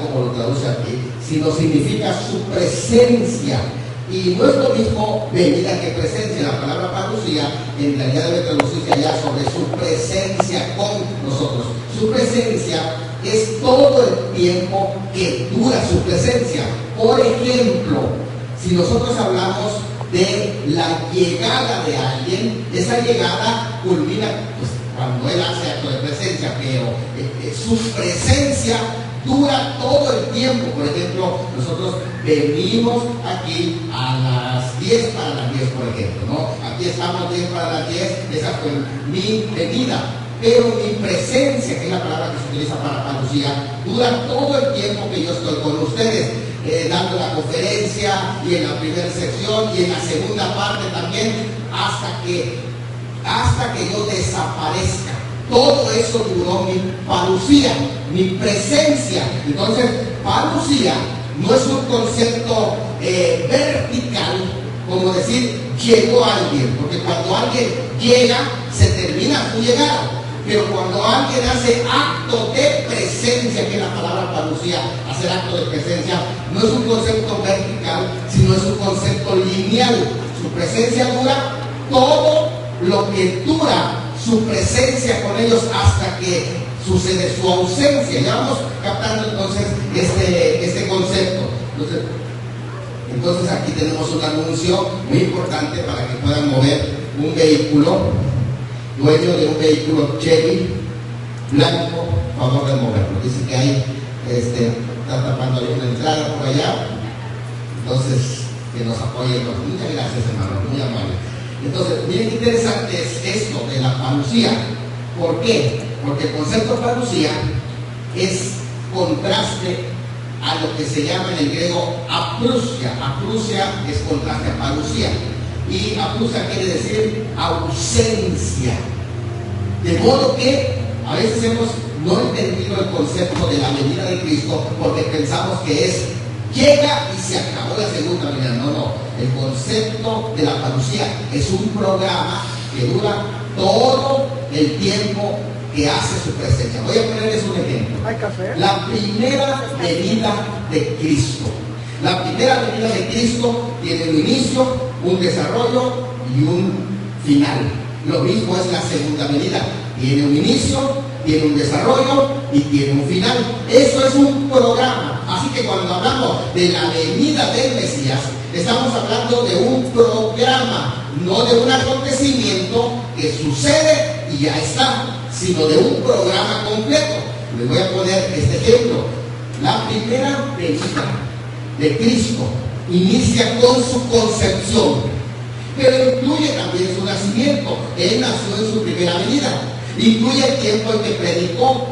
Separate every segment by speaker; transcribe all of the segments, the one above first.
Speaker 1: como lo traduce aquí, sino significa su presencia. Y no es lo mismo venida que presencia. La palabra parusia en realidad debe traducirse allá sobre su presencia con nosotros. Su presencia es todo el tiempo que dura su presencia. Por ejemplo, si nosotros hablamos de la llegada de alguien, esa llegada culmina pues, cuando él hace acto de presencia, pero su presencia dura todo el tiempo. Por ejemplo, nosotros venimos aquí a las 10 para las 10, por ejemplo, ¿no? Aquí estamos 10 para las 10, esa fue mi venida. Pero mi presencia, que es la palabra que se utiliza para parusia, dura todo el tiempo que yo estoy con ustedes, dando la conferencia y en la primera sección y en la segunda parte también, hasta que yo desaparezca. Todo eso duró mi parusia, mi presencia. Entonces, parusia no es un concepto vertical, como decir llegó alguien, porque cuando alguien llega, se termina su llegada. Pero cuando alguien hace acto de presencia, que es la palabra parusia, hacer acto de presencia, no es un concepto vertical, sino es un concepto lineal. Su presencia dura todo lo que dura su presencia con ellos hasta que sucede su ausencia. Ya vamos captando entonces este concepto. Entonces aquí tenemos un anuncio muy importante para que puedan mover un vehículo. Dueño de un vehículo Chevy blanco, favor de moverlo. Dice que hay, está tapando ahí una entrada por allá. Entonces, que nos apoyen. Muchas gracias, hermano, muy amable. Entonces, miren qué interesante es esto de la parusia. ¿Por qué? Porque el concepto parusia es contraste a lo que se llama en el griego aprusia. Aprusia es contraste a parusia. Y aprusia quiere decir ausencia. De modo que a veces hemos no entendido el concepto de la venida de Cristo porque pensamos que es llega y se acabó la segunda venida. No. El concepto de la parusia es un programa que dura todo el tiempo que hace su presencia. Voy a ponerles un ejemplo. La primera venida de Cristo. La primera venida de Cristo tiene un inicio, un desarrollo y un final. Lo mismo es la segunda venida. Tiene un inicio, tiene un desarrollo y tiene un final. Eso es un programa. Así que cuando hablamos de la venida del Mesías, estamos hablando de un programa, no de un acontecimiento que sucede y ya está, sino de un programa completo. Les voy a poner este ejemplo. La primera venida de Cristo inicia con su concepción, pero incluye también su nacimiento. Él nació en su primera venida. Incluye el tiempo en que predicó.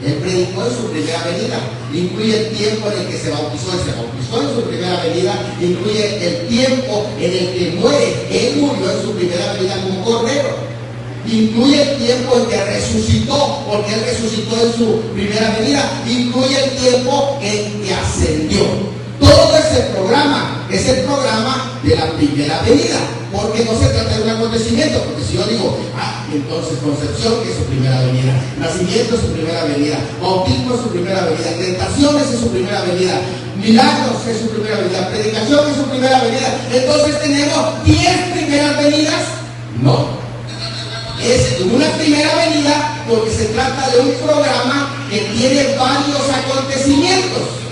Speaker 1: Él predicó en su primera venida. Incluye el tiempo en el que se bautizó. Él se bautizó en su primera venida. Incluye el tiempo en el que muere. Él murió en su primera venida como cordero. Incluye el tiempo en que resucitó, porque Él resucitó en su primera venida. Incluye el tiempo en que ascendió. Todo ese programa es el programa de la primera venida, porque no se trata de un acontecimiento, porque si yo digo, entonces concepción es su primera venida, nacimiento es su primera venida, bautismo es su primera venida, tentaciones es su primera venida, milagros es su primera venida, predicación es su primera venida, entonces tenemos 10 primeras venidas. No, es una primera venida porque se trata de un programa que tiene varios acontecimientos.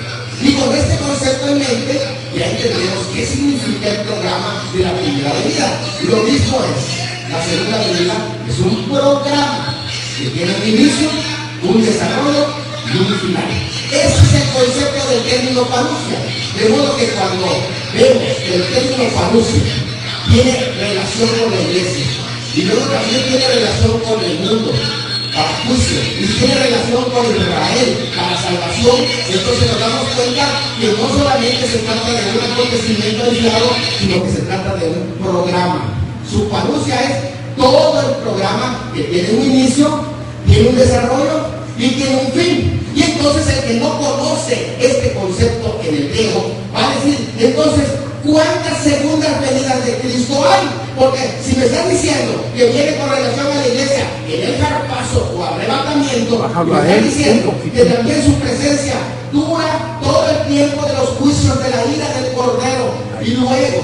Speaker 1: Y con este concepto en mente, ya entendemos qué significa el programa de la primera venida. Lo mismo es, la segunda venida es un programa que tiene un inicio, un desarrollo y un final. Ese es el concepto del término parusia. De modo que cuando vemos que el término parusia tiene relación con la iglesia, y luego también tiene relación con el mundo, para juicio, y tiene relación con Israel para salvación, entonces nos damos cuenta que no solamente se trata de un acontecimiento aislado, sino que se trata de un programa. Su parusia es todo el programa que tiene un inicio, tiene un desarrollo y tiene un fin. Y entonces el que no conoce este concepto en el griego va a decir, entonces, ¿Cuántas segundas venidas de Cristo hay? Porque si me están diciendo que viene con relación a la iglesia en el zarpazo o arrebatamiento, me están diciendo que también su presencia dura todo el tiempo de los juicios de la ira del Cordero. Y luego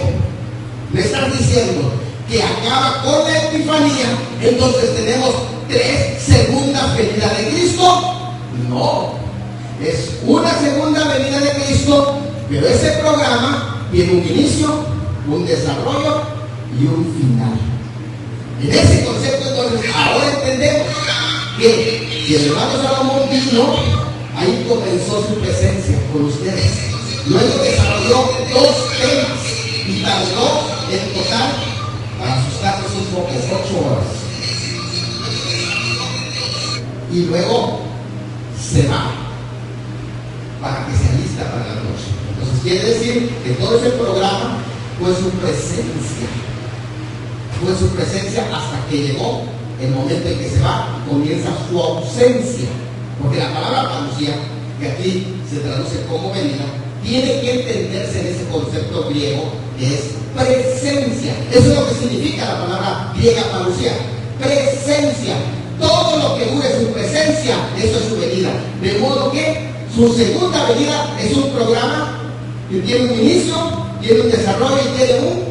Speaker 1: me están diciendo que acaba con la Epifanía, entonces tenemos 3 segundas venidas de Cristo. No, es una segunda venida de Cristo, pero ese programa tiene un inicio, un desarrollo y un final. En ese concepto, entonces, ahora entendemos que si el hermano Salomón vino, ahí comenzó su presencia con ustedes. Luego desarrolló 2 temas y tardó en total, para asustarnos un poco, 8 horas. Y luego se va para que se alista para la noche. Entonces quiere decir que todo ese programa fue su presencia hasta que llegó el momento en que se va y comienza su ausencia. Porque la palabra parusia, que aquí se traduce como venida, tiene que entenderse en ese concepto griego que es presencia. Eso es lo que significa la palabra griega parusia, presencia. Todo lo que dure su presencia, eso es su venida. De modo que su segunda venida es un programa que tiene un inicio, tiene un desarrollo y tiene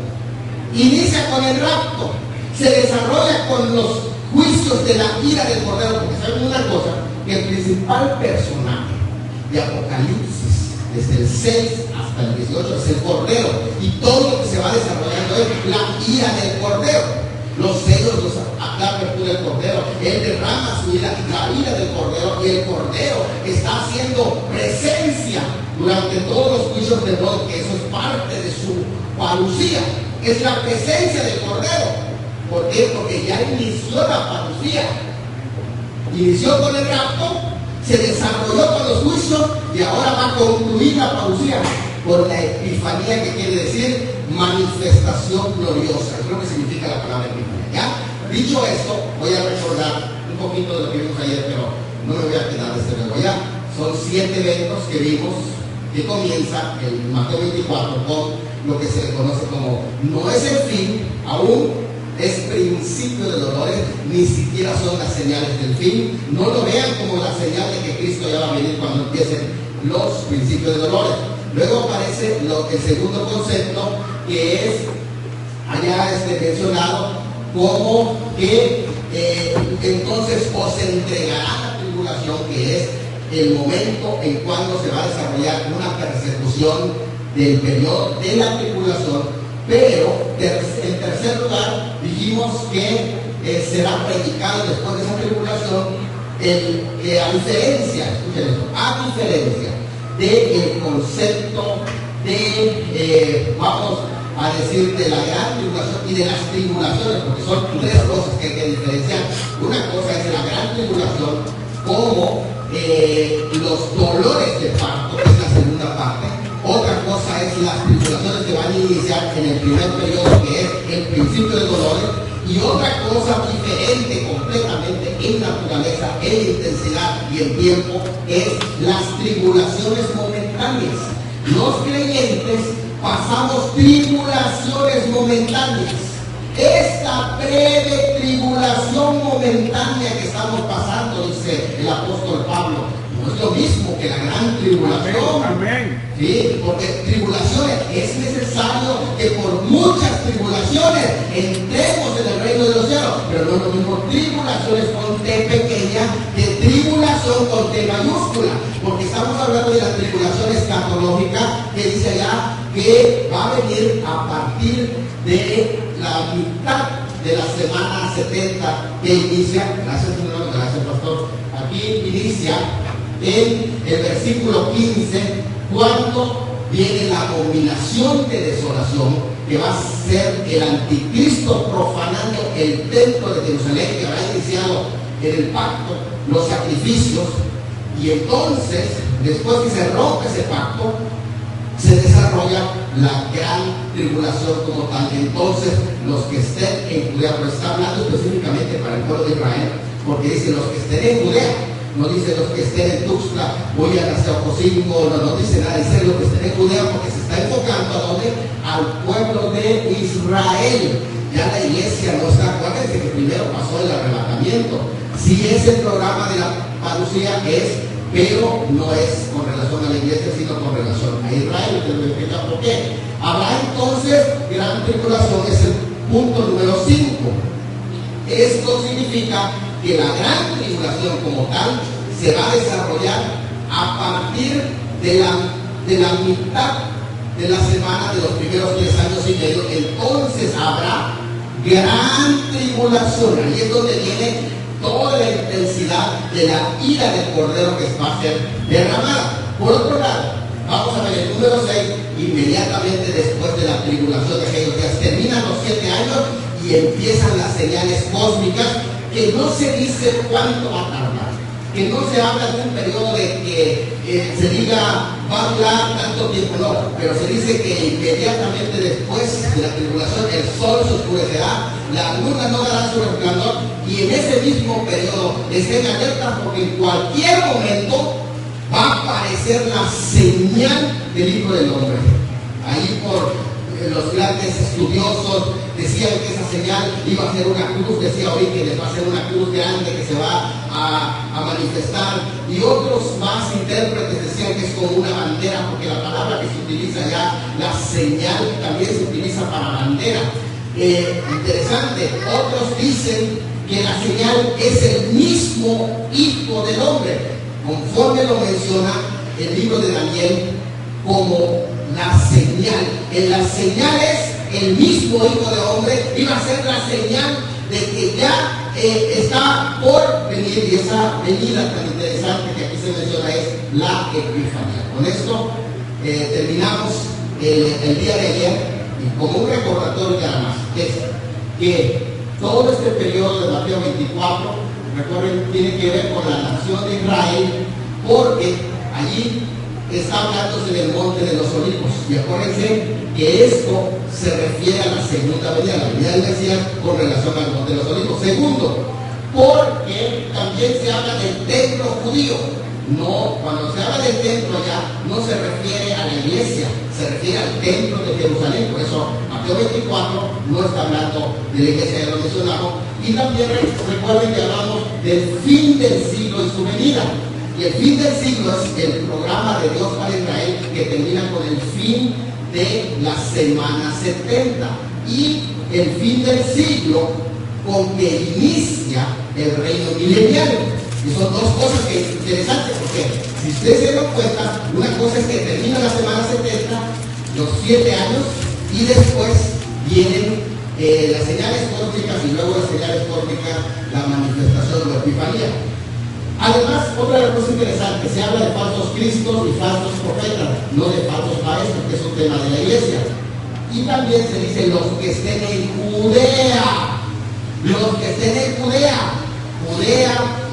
Speaker 1: inicia con el rapto, se desarrolla con los juicios de la ira del Cordero, porque saben una cosa, que el principal personaje de Apocalipsis, desde el 6 hasta el 18, es el Cordero, y todo lo que se va desarrollando es la ira del Cordero. Los sellos los apertura el Cordero, él derrama su ira, la ira del Cordero, y el Cordero está haciendo presencia durante todos los juicios de Dios, que eso es parte de su parucía, es la presencia del Cordero. ¿Por qué? Porque ya inició la parucía, inició con el rapto, se desarrolló con los juicios y ahora va a concluir la parucía por la Epifanía, que quiere decir manifestación gloriosa. Es lo que significa la palabra Epifanía. ¿Ya? Dicho esto, voy a recordar un poquito de lo que vimos ayer, pero no me voy a quedar desde luego. Ya son 7 eventos que vimos, que comienza en Mateo 24 con lo que se le conoce como no es el fin, aún es principio de dolores, ni siquiera son las señales del fin. No lo vean como la señal de que Cristo ya va a venir cuando empiecen los principios de dolores. Luego aparece el segundo concepto, que es allá mencionado como que entonces os entregará la tribulación, que es el momento en cuando se va a desarrollar una persecución del periodo de la tribulación. Pero en tercer lugar dijimos que será predicado después de esa tribulación a diferencia, escuchen esto, a diferencia del concepto de, vamos a decir, de la gran tribulación y de las tribulaciones, porque son 3 cosas que hay que diferenciar. Una cosa es la gran tribulación como los dolores de parto, que es la segunda parte. Otra cosa es las tribulaciones que van a iniciar en el primer periodo, que es el principio de dolores. Y otra cosa diferente completamente en naturaleza, en intensidad y en tiempo, es las tribulaciones momentáneas. Los creyentes pasamos tribulaciones momentáneas. Esta breve tribulación momentánea que estamos pasando, dice el apóstol Pablo, no es lo mismo que la gran tribulación.
Speaker 2: Amén.
Speaker 1: Sí, porque tribulaciones, es necesario que por muchas tribulaciones entremos en el reino de los cielos, pero no es lo mismo tribulaciones con T pequeña que tribulación con T mayúscula, porque estamos hablando de la tribulación escatológica, que dice allá que va a venir a partir de la mitad de la semana 70 que inicia, gracias hermano, gracias pastor, aquí inicia en el versículo 15, cuando viene la abominación de desolación, que va a ser el anticristo profanando el templo de Jerusalén, que habrá iniciado en el pacto, los sacrificios, y entonces, después que se rompe ese pacto, se desarrolla la gran tribulación como tal. Entonces, los que estén en Judea, pero está hablando específicamente para el pueblo de Israel, porque dice los que estén en Judea, no dice los que estén en Tuxtla, huyan hacia Ocosingo, no dice nada, dice los que estén en Judea, porque se está enfocando ¿a dónde? Al pueblo de Israel. Ya la iglesia no está, acuérdense que primero pasó el arrebatamiento. Sí es el programa de la parucía, pero no es con relación a la iglesia, sino con relación a Israel. Te lo voy a explicar por qué. Habrá entonces gran tribulación, es el punto número 5. Esto significa que la gran tribulación como tal se va a desarrollar a partir de la mitad de la semana de los primeros 3 años y medio. Entonces habrá gran tribulación. Ahí es donde viene toda la intensidad de la ira del Cordero que va a ser derramada. Por otro lado, vamos a ver el número 6, inmediatamente después de la tribulación de aquellos días, terminan los 7 años y empiezan las señales cósmicas, que no se dice cuánto va a tardar, que no se habla de un periodo de que se diga va a durar tanto tiempo, no, pero se dice que inmediatamente después de la tribulación el sol se oscurecerá, la luna no dará su resplandor, y en ese mismo periodo estén alertas porque en cualquier momento va a aparecer la señal del Hijo del Hombre. Ahí por los grandes estudiosos decían que esa señal iba a ser una cruz, decía hoy que les va a ser una cruz grande que se va a manifestar, y otros más intérpretes decían que es como una bandera, porque la palabra que se utiliza ya, la señal, también se utiliza para bandera. Interesante, otros dicen que la señal es el mismo Hijo del Hombre, conforme lo menciona el libro de Daniel como la señal. En las señales, el mismo Hijo del Hombre iba a ser la señal de que ya está por venir, y esa venida tan interesante que aquí se menciona es la Epifanía. Con esto terminamos el día de ayer, y como un recordatorio nada más, es que todo este periodo de Mateo 24, recuerden, tiene que ver con la nación de Israel, porque allí está hablándose del monte de los olivos, y acuérdense que esto se refiere a la segunda venida, la venida del Mesías con relación al monte de los olivos. Segundo, porque también se habla del templo judío. No, cuando se habla del templo ya no se refiere a la iglesia, se refiere al templo de Jerusalén. Por eso Mateo 24 no está hablando de la iglesia, ya lo mencionamos. Y también recuerden que hablamos del fin del siglo y su venida. Y el fin del siglo es el programa de Dios para Israel, que termina con el fin de la semana 70. Y el fin del siglo con que inicia el reino milenial. Y son dos cosas que es interesante, porque si ustedes se dan cuenta, una cosa es que termina la semana 70, los 7 años, y después vienen las señales cósmicas, y luego las señales cósmicas, la manifestación de la Epifanía. Además, otra cosa interesante, se habla de falsos cristos y falsos profetas, no de falsos maestros, que es un tema de la iglesia. Y también se dice los que estén en Judea, los que estén en Judea,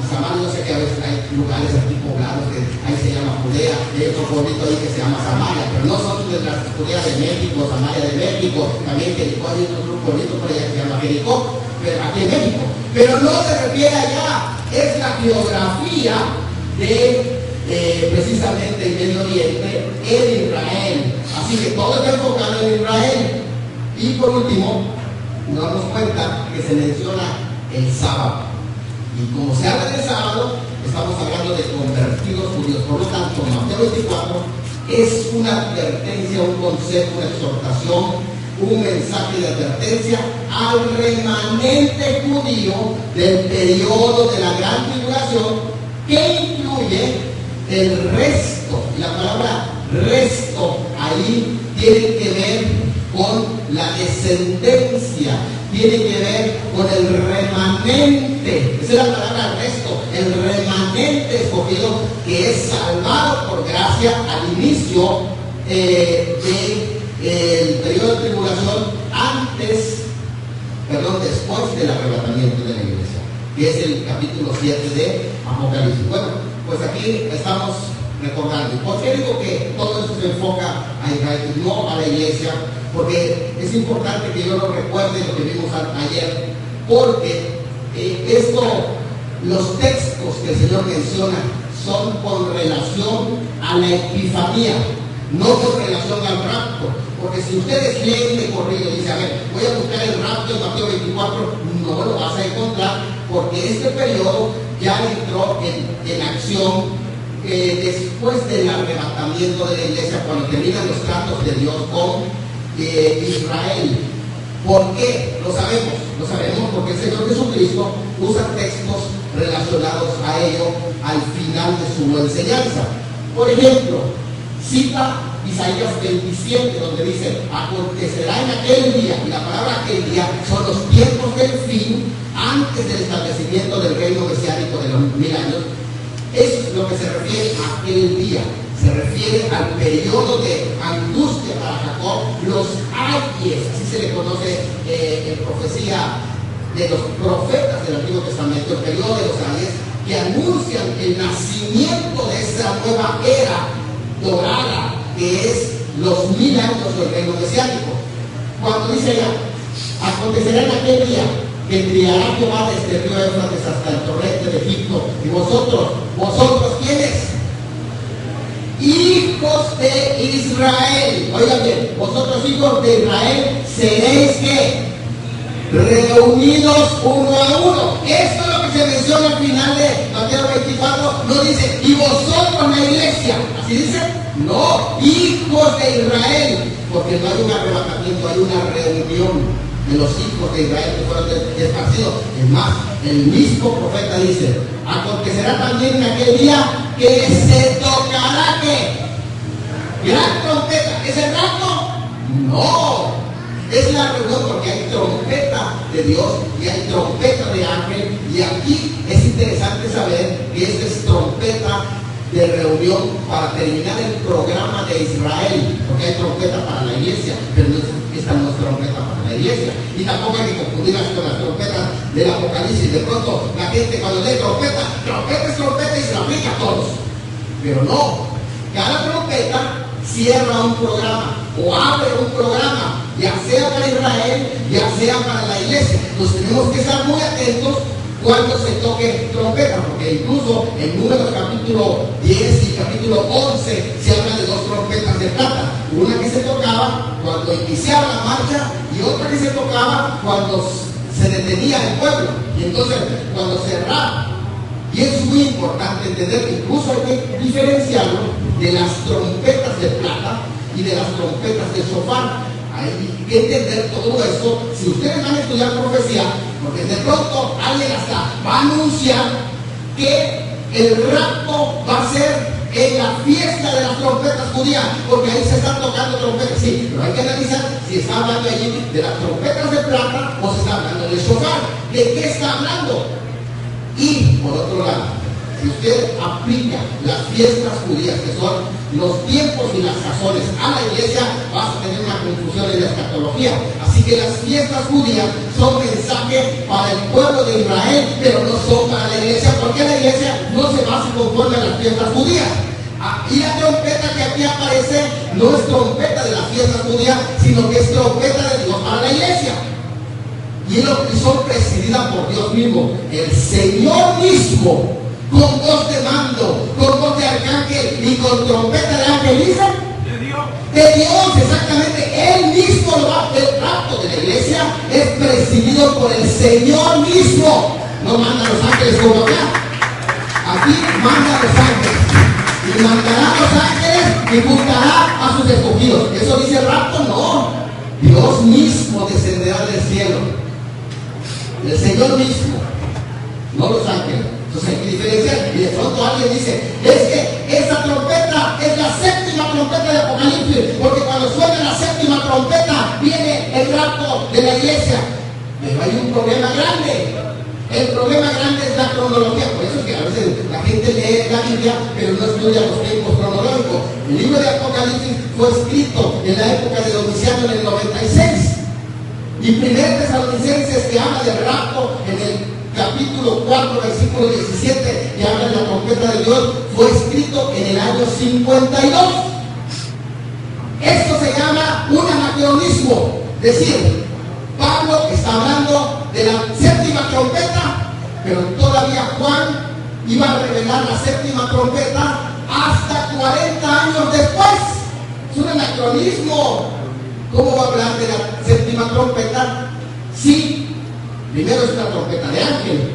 Speaker 1: Samaria, no sé qué, a veces hay lugares aquí poblados que ahí se llama Judea, hay otro pueblito ahí que se llama Samaria, pero no son de las Judea de México, Samaria de México, también Jericó, hay otro pueblito por allá que se llama Jericó, pero aquí en México, pero no se refiere allá, es la geografía de precisamente el Medio Oriente en Israel, así que todo está enfocado en Israel. Y por último, nos damos cuenta que se menciona el sábado. Y como se habla del sábado, estamos hablando de convertidos judíos. Por lo tanto, Mateo 24 es una advertencia, un consejo, una exhortación, un mensaje de advertencia al remanente judío del periodo de la gran tribulación, que incluye el resto. Y la palabra resto ahí tiene que ver con la descendencia, tiene que ver con el remanente. Esa es la palabra resto, el remanente escogido, que es salvado por gracia al inicio del periodo de tribulación, después del arrebatamiento de la iglesia, que es el capítulo 7 de Apocalipsis. Bueno, pues aquí estamos recordando. ¿Por qué digo que todo eso se enfoca a Israel y no a la iglesia? Porque es importante que yo lo recuerde, lo que vimos ayer, porque esto los textos que el Señor menciona son con relación a la epifanía, no con relación al rapto. Porque si ustedes leen de corrido y dicen, a ver, voy a buscar el rapto en Mateo 24, no lo vas a encontrar, porque este periodo ya entró en acción después del arrebatamiento de la iglesia, cuando terminan los tratos de Dios con Israel. ¿Por qué? Lo sabemos porque el Señor Jesucristo usa textos relacionados a ello al final de su enseñanza. Por ejemplo, cita Isaías 27, donde dice, acontecerá en aquel día, y la palabra aquel día son los tiempos del fin, antes del establecimiento del reino mesiánico de los 1000 años. Eso es lo que se refiere a aquel día. Se refiere al periodo de angustia para Jacob, los ayes, así se le conoce en profecía de los profetas del Antiguo Testamento, el periodo de los ayes, que anuncian el nacimiento de esa nueva era dorada, que es los 1000 años del reino mesiánico. Cuando dice allá, acontecerá en aquel día que criará Jehová desde el río Éufrates hasta el torrente de Egipto, y vosotros, ¿quiénes? Hijos de Israel. Oigan bien, vosotros hijos de Israel seréis ¿qué? Reunidos uno a uno. Esto es lo que se menciona al final de Mateo 24. No dice, y vosotros la iglesia. ¿Así dice? No, hijos de Israel. Porque no hay un arrebatamiento, hay una reunión de los hijos de Israel que fueron esparcidos. Es más, el mismo profeta dice, acontecerá también en aquel día que se tocará ¿qué? Gran trompeta. ¿Es el rapto? No, es la reunión, porque hay trompeta de Dios y hay trompeta de ángel, y aquí es interesante saber que esta es trompeta de reunión para terminar el programa de Israel, porque hay trompeta para la iglesia, pero esta no es trompeta para la iglesia, y tampoco hay que confundirlas con las trompetas del Apocalipsis. De pronto la gente cuando lee trompeta es trompeta y se la aplica a todos, pero no, cada trompeta cierra un programa o abre un programa, ya sea para Israel, ya sea para la iglesia. Entonces tenemos que estar muy atentos cuando se toque trompeta, porque incluso en Números capítulo 10 y capítulo 11 se habla de 2 trompetas de plata, una que se tocaba cuando iniciaba la marcha y otra que se tocaba cuando se detenía el pueblo, y entonces cuando cerraba. Y es muy importante entender que incluso hay que diferenciarlo de las trompetas de plata y de las trompetas de shofar. Hay que entender todo esto. Si ustedes van a estudiar profecía, porque de pronto alguien hasta va a anunciar que el rapto va a ser en la fiesta de las trompetas judías, porque ahí se están tocando trompetas, sí, pero hay que analizar si está hablando allí de las trompetas de plata o se está hablando del shofar. ¿De qué está hablando? Y por otro lado, si usted aplica las fiestas judías, que son los tiempos y las sazones, a la iglesia, vas a tener una confusión en la escatología. Así que las fiestas judías son mensaje para el pueblo de Israel, pero no son para la iglesia, porque la iglesia no se basa conforme a las fiestas judías. Y la trompeta que aquí aparece no es trompeta de las fiestas judías, sino que es trompeta de Dios para la iglesia. Y son presididas por Dios mismo. El Señor mismo, con voz de mando, con voz de arcángel y con trompeta de ángel, ¿dice? De Dios, exactamente. Él mismo lo va. El rapto de la iglesia es presidido por el Señor mismo. No manda a los ángeles como acá. Aquí manda a los ángeles. Y mandará a los ángeles y buscará a sus escogidos. ¿Eso dice el rapto? No. Dios mismo descenderá del cielo. El Señor mismo, no los ángeles. Entonces hay que diferenciar. Y de pronto alguien dice, es que esa trompeta es la 7ª trompeta de Apocalipsis, porque cuando suena la 7ª trompeta viene el rapto de la iglesia. Pero hay un problema grande. El problema grande es la cronología. Por eso es que a veces la gente lee la Biblia, pero no estudia los tiempos cronológicos. El libro de Apocalipsis fue escrito en la época de Domiciano en el 96. Y 1 Tesalonicenses, que habla del rapto en el capítulo 4, versículo 17, que habla de la trompeta de Dios, fue escrito en el año 52. Esto se llama un anacronismo. Es decir, Pablo está hablando de la 7ª trompeta, pero todavía Juan iba a revelar la séptima trompeta hasta 40 años después. Es un anacronismo. ¿Cómo va a hablar de la séptima trompeta? Sí, primero es una trompeta de ángel,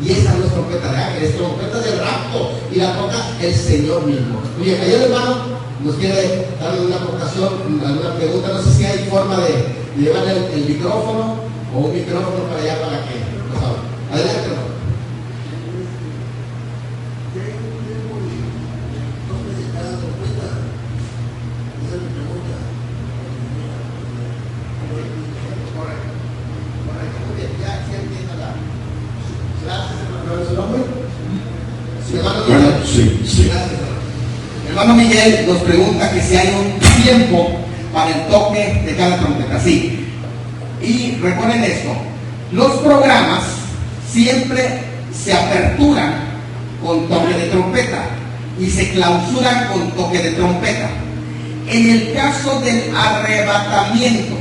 Speaker 1: y esa no es trompeta de ángel, es trompeta del rapto, y la toca el Señor mismo. Oye, ayer el hermano nos quiere dar una aportación, alguna pregunta. No sé si hay forma de llevar el micrófono o un micrófono para allá para que nos hable. Adelante, hermano.
Speaker 2: Sí.
Speaker 1: Hermano Miguel nos pregunta que si hay un tiempo para el toque de cada trompeta. Sí. Y recuerden esto: los programas siempre se aperturan con toque de trompeta y se clausuran con toque de trompeta. En el caso del arrebatamiento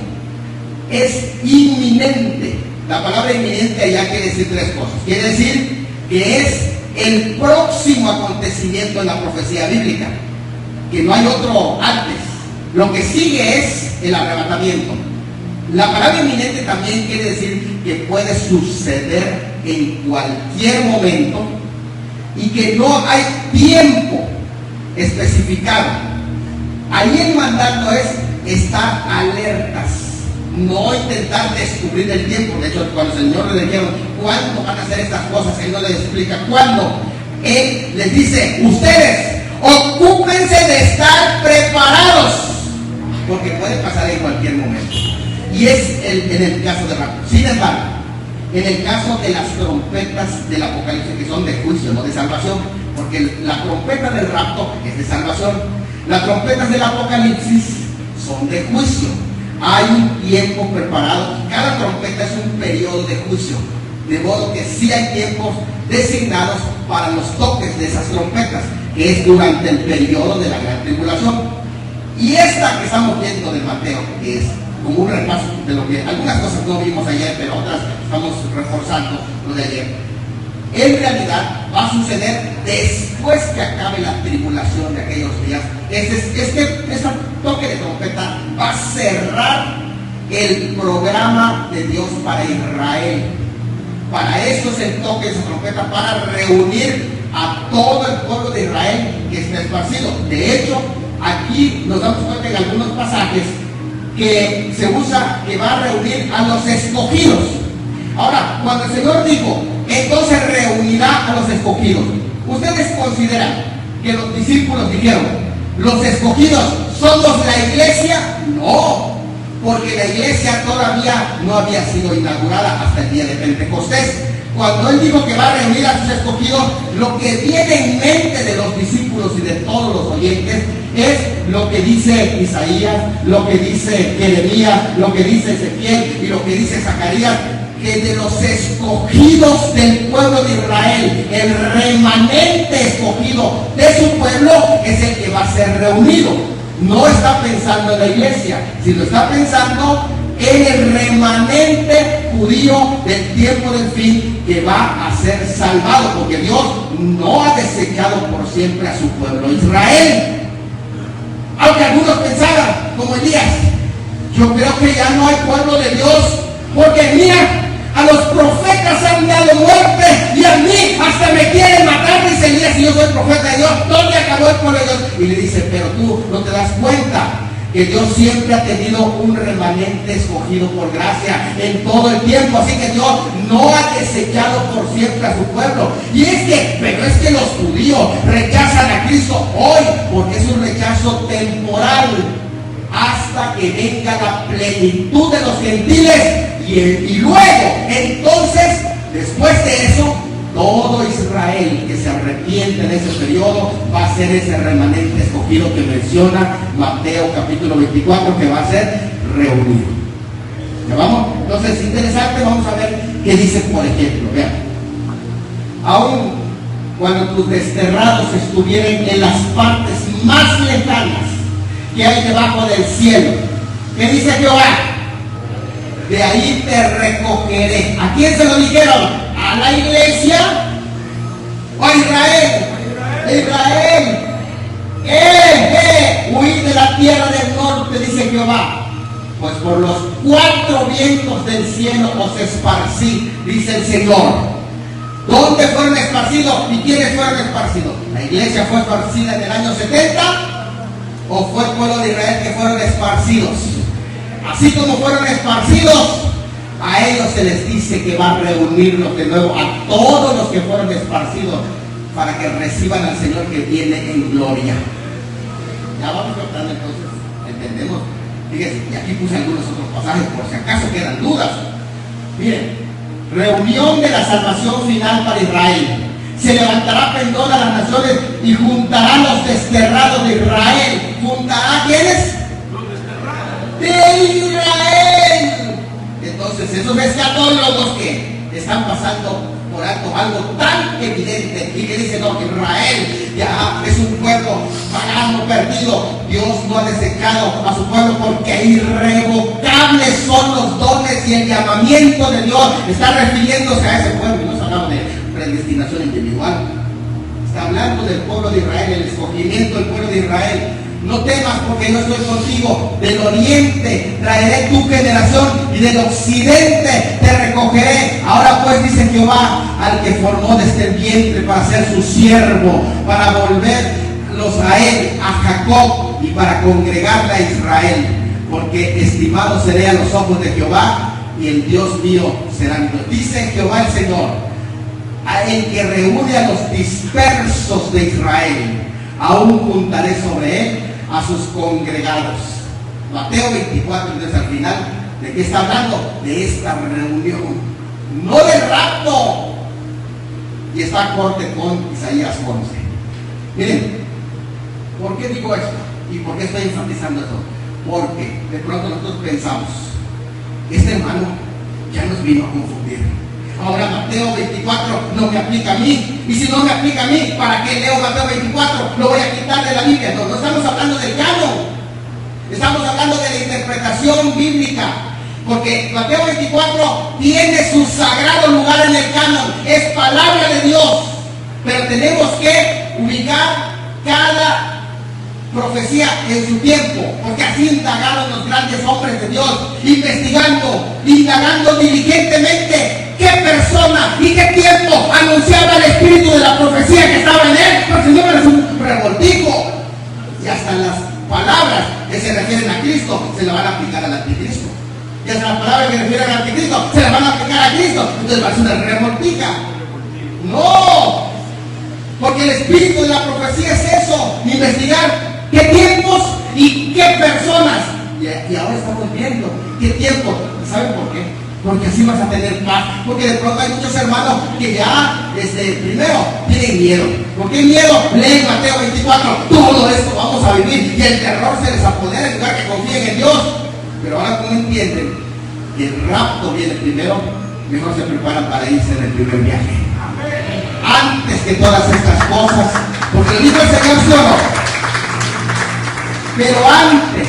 Speaker 1: es inminente. La palabra inminente allá quiere decir tres cosas. Quiere decir que es el próximo acontecimiento en la profecía bíblica, que no hay otro antes. Lo que sigue es el arrebatamiento. La palabra inminente también quiere decir que puede suceder en cualquier momento y que no hay tiempo especificado. Ahí el mandato es estar alertas, no intentar descubrir el tiempo. De hecho, cuando el Señor le dijeron cuándo van a hacer estas cosas, Él no les explica cuándo. Él les dice: ustedes ocúpense de estar preparados, porque puede pasar en cualquier momento. Y es en el caso de rapto. Sin embargo, en el caso de las trompetas del Apocalipsis, que son de juicio, no de salvación, porque la trompeta del rapto es de salvación, las trompetas del Apocalipsis son de juicio. Hay un tiempo preparado. Cada trompeta es un periodo de juicio, de modo que sí hay tiempos designados para los toques de esas trompetas, que es durante el periodo de la gran tribulación. Y esta que estamos viendo de Mateo, que es como un repaso de lo que algunas cosas no vimos ayer, pero otras estamos reforzando lo de ayer, en realidad va a suceder después que acabe la tribulación de aquellos días. Este toque de trompeta va a cerrar el programa de Dios para Israel. Para eso es el toque de esa trompeta, para reunir a todo el pueblo de Israel que está esparcido. De hecho, aquí nos damos cuenta en algunos pasajes que se usa que va a reunir a los escogidos. Ahora, cuando el Señor dijo, entonces reunirá a los escogidos, ¿ustedes consideran que los discípulos dijeron, los escogidos somos la iglesia? No, porque la iglesia todavía no había sido inaugurada hasta el día de Pentecostés. Cuando Él dijo que va a reunir a sus escogidos, lo que viene en mente de los discípulos y de todos los oyentes es lo que dice Isaías, lo que dice Jeremías, lo que dice Ezequiel y lo que dice Zacarías, que de los escogidos del pueblo de Israel, el remanente escogido de su pueblo es el que va a ser reunido. No está pensando en la iglesia, sino está pensando en el remanente judío del tiempo del fin que va a ser salvado, porque Dios no ha desechado por siempre a su pueblo Israel. Aunque algunos pensaran, como Elías, yo creo que ya no hay pueblo de Dios, porque mira, a los profetas han dado muerte y a mí hasta me quieren matar, dice Elías, si yo soy profeta de Dios. ¿Dónde acabó el pueblo de Dios? Y le dice, pero tú no te das cuenta que Dios siempre ha tenido un remanente escogido por gracia en todo el tiempo, así que Dios no ha desechado por siempre a su pueblo. Y es que los judíos rechazan a Cristo hoy, porque es un rechazo temporal, hasta que venga la plenitud de los gentiles, y luego, entonces, después de eso, todo Israel que se arrepiente en ese periodo va a ser ese remanente escogido que menciona Mateo capítulo 24, que va a ser reunido. ¿Ya vamos? Entonces es interesante, vamos a ver qué dice, por ejemplo. Vean, aún cuando tus desterrados estuvieran en las partes más lejanas que hay debajo del cielo, ¿qué dice Jehová? De ahí te recogeré. ¿A quién se lo dijeron? A la iglesia. ¡Oh Israel! ¡Israel! Huid de la tierra del norte, dice Jehová, pues por los 4 vientos del cielo os esparcí, dice el Señor. ¿Dónde fueron esparcidos y quiénes fueron esparcidos? ¿La iglesia fue esparcida en el año 70 o fue el pueblo de Israel que fueron esparcidos? Así como fueron esparcidos, a ellos se les dice que va a reunirlos de nuevo, a todos los que fueron esparcidos, para que reciban al Señor que viene en gloria. Ya vamos tratando entonces, ¿entendemos? Fíjense, y aquí puse algunos otros pasajes por si acaso quedan dudas. Miren, reunión de la salvación final para Israel. Se levantará pendón a las naciones y juntará los desterrados de Israel. ¿Juntará a quiénes? Los desterrados de Israel. Entonces esos escatólogos que están pasando por alto algo tan evidente y que dicen, no, que Israel ya es un pueblo pagano, perdido. Dios no ha desechado a su pueblo porque irrevocables son los dones y el llamamiento de Dios. Está refiriéndose a ese pueblo, y no está hablando de predestinación individual. Está hablando del pueblo de Israel, el escogimiento del pueblo de Israel. No temas porque yo estoy contigo. Del oriente traeré tu generación y del occidente te recogeré. Ahora pues dice Jehová al que formó desde el vientre para ser su siervo, para volverlos a él, a Jacob, y para congregarle a Israel. Porque estimado seré a los ojos de Jehová y el Dios mío será mi Dios. Dice Jehová el Señor, a el que reúne a los dispersos de Israel, aún juntaré sobre él a sus congregados. Mateo 24, desde al final, ¿de qué está hablando? De esta reunión, no del rapto. Y está acorde con Isaías 11. Miren, ¿por qué digo esto? ¿Y por qué estoy enfatizando esto? Porque de pronto nosotros pensamos, este hermano ya nos vino a confundir. Ahora Mateo 24 no me aplica a mí. Y si no me aplica a mí, ¿para qué leo Mateo 24? Lo voy a quitar de la Biblia. No, no estamos hablando del canon. Estamos hablando de la interpretación bíblica. Porque Mateo 24 tiene su sagrado lugar en el canon. Es palabra de Dios. Pero tenemos que ubicar cada profecía en su tiempo, porque así indagaron los grandes hombres de Dios, indagando diligentemente qué persona y qué tiempo anunciaba el espíritu de la profecía que estaba en él, porque si no es un revoltijo. Y hasta las palabras que se refieren a Cristo se la van a aplicar al anticristo, y hasta las palabras que se refieren al anticristo se la van a aplicar a Cristo. Entonces va a ser una revoltija. No, porque el espíritu de la profecía es eso, investigar qué tiempos y qué personas. Y ahora estamos viendo qué tiempos. ¿Saben por qué? Porque así vas a tener paz. Porque de pronto hay muchos hermanos que ya, primero, tienen miedo. ¿Por qué miedo? Leen Mateo 24. Todo esto vamos a vivir y el terror se les apodera en lugar que confíen en Dios. Pero ahora, como entienden que el rapto viene primero, mejor se preparan para irse en el primer viaje. Antes que todas estas cosas, porque dijo el Señor solo. Pero antes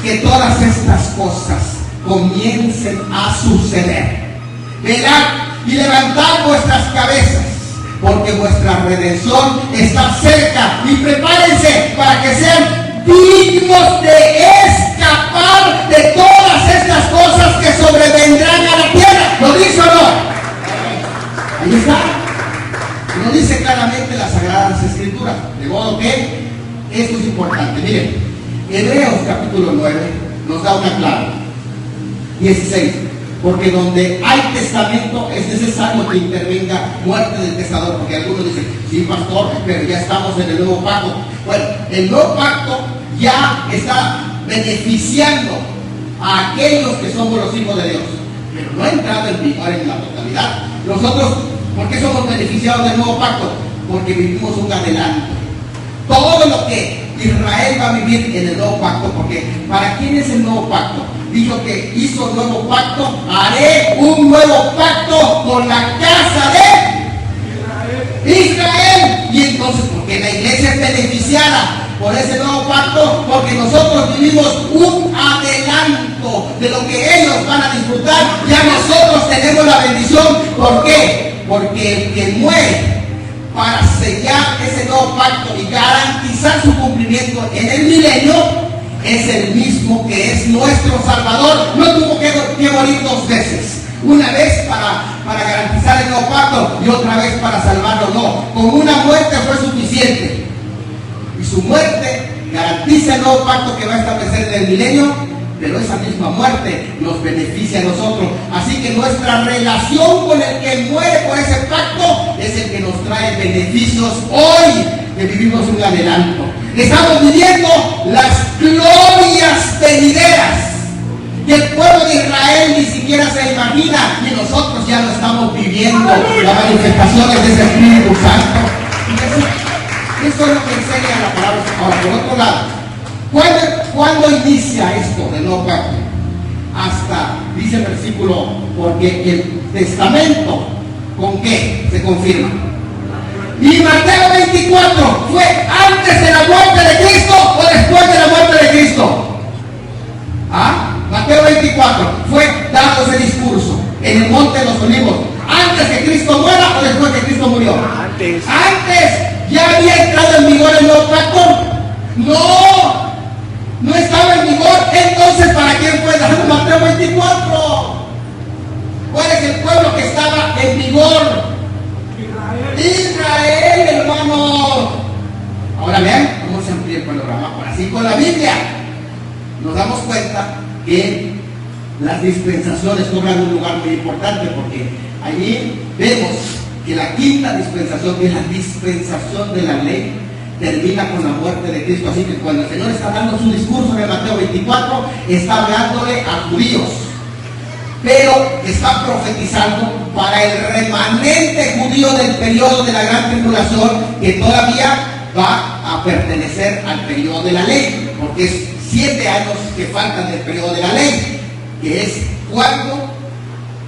Speaker 1: que todas estas cosas comiencen a suceder, velad y levantad vuestras cabezas, porque vuestra redención está cerca, y prepárense para que sean dignos de escapar de todas estas cosas que sobrevendrán a la tierra. ¿Lo dice o no? Ahí está. Lo dice claramente las Sagradas Escrituras. De modo que esto es importante. Miren, Hebreos capítulo 9 nos da una clave. 16. Porque donde hay testamento es necesario que intervenga muerte del testador. Porque algunos dicen, sí pastor, pero ya estamos en el nuevo pacto. Bueno, el nuevo pacto ya está beneficiando a aquellos que somos los hijos de Dios, pero no ha entrado en vigor en la totalidad. Nosotros, ¿por qué somos beneficiados del nuevo pacto? Porque vivimos un adelanto. Todo lo que Israel va a vivir en el nuevo pacto, porque ¿para quién es el nuevo pacto? Dijo que hizo un nuevo pacto, haré un nuevo pacto con la casa de Israel. Y entonces, porque la iglesia es beneficiada por ese nuevo pacto, porque nosotros vivimos un adelanto de lo que ellos van a disfrutar. Ya nosotros tenemos la bendición. ¿Por qué? Porque el que muere para sellar ese nuevo pacto y garantizar su cumplimiento en el milenio, es el mismo que es nuestro Salvador. No tuvo que morir dos veces. Una vez para garantizar el nuevo pacto y otra vez para salvarlo. No, con una muerte fue suficiente. Y su muerte garantiza el nuevo pacto que va a establecer en el milenio, pero esa misma muerte nos beneficia a nosotros. Así que nuestra relación con el que muere por ese pacto es el que nos trae beneficios hoy, que vivimos un adelanto. Estamos viviendo las glorias venideras que el pueblo de Israel ni siquiera se imagina, y nosotros ya lo estamos viviendo, las manifestaciones de ese Espíritu Santo. Eso es lo que enseña la palabra. Ahora, por otro lado, ¿cuándo inicia esto del nuevo pacto? Hasta, dice el versículo, porque el testamento, ¿con qué se confirma? Y Mateo 24, ¿fue antes de la muerte de Cristo o después de la muerte de Cristo? Mateo 24, fue dado ese discurso en el monte de los olivos, ¿antes que Cristo muera o después que Cristo murió? Antes. ¿Ya había entrado en vigor el nuevo pacto? No estaba en vigor. Entonces, ¿para quién fue dado Mateo 24? ¿Cuál es el pueblo que estaba en vigor? Israel, hermano. Ahora vean cómo se amplía el panorama. Ahora sí, con la Biblia nos damos cuenta que las dispensaciones cobran un lugar muy importante, porque allí vemos que la quinta dispensación, que es la dispensación de la ley, termina con la muerte de Cristo. Así que cuando el Señor está dando su discurso en Mateo 24, está hablándole a judíos, pero está profetizando para el remanente judío del periodo de la gran tribulación, que todavía va a pertenecer al periodo de la ley, porque es 7 años que faltan del periodo de la ley, que es cuando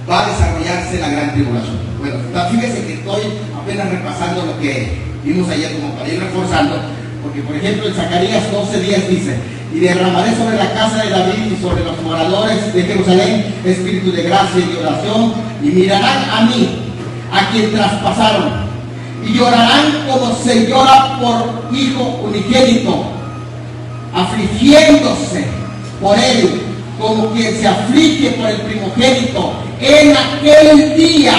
Speaker 1: va a desarrollarse la gran tribulación. Bueno, fíjense que estoy apenas repasando lo que vimos ayer como para ir reforzando, porque por ejemplo en Zacarías 12:10 dice: y derramaré sobre la casa de David y sobre los moradores de Jerusalén espíritu de gracia y de oración, y mirarán a mí, a quien traspasaron, y llorarán como se llora por hijo unigénito, afligiéndose por él como quien se aflige por el primogénito. En aquel día